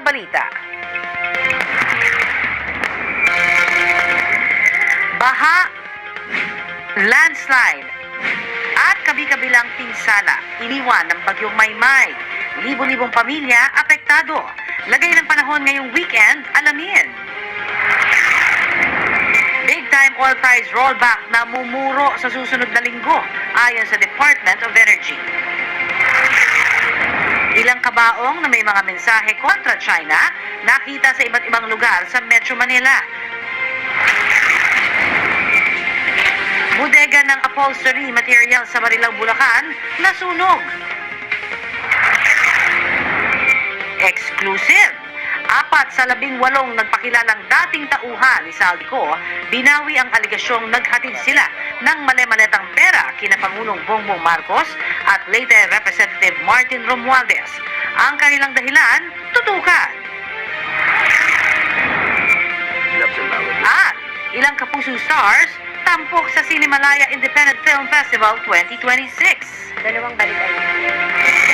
balita. Baha, landslide, at kabi-kabilang pinsala iniwan ng bagyong Maymay. Libo-libong pamilya apektado. Lagay ng panahon ngayong weekend, alamin. Big-time oil price rollback na mumuro sa susunod na linggo ayon sa Department of Energy. Ilang kabaong na may mga mensahe kontra China nakita sa iba't ibang lugar sa Metro Manila. Bodega ng upholstery material sa Marilao, Bulacan nasunog. Exclusive. 4 sa 18 nagpakilalang dating tauhan ni Saldico, binawi ang aligasyong naghatid sila ng male-maletang pera kina Pangulong Bongbong Marcos at Leyte Representative Martin Romualdez. Ang kanilang dahilan, tutukan. At ilang kapuso stars, tampok sa Cinemalaya Independent Film Festival 2026. Dalawang balik.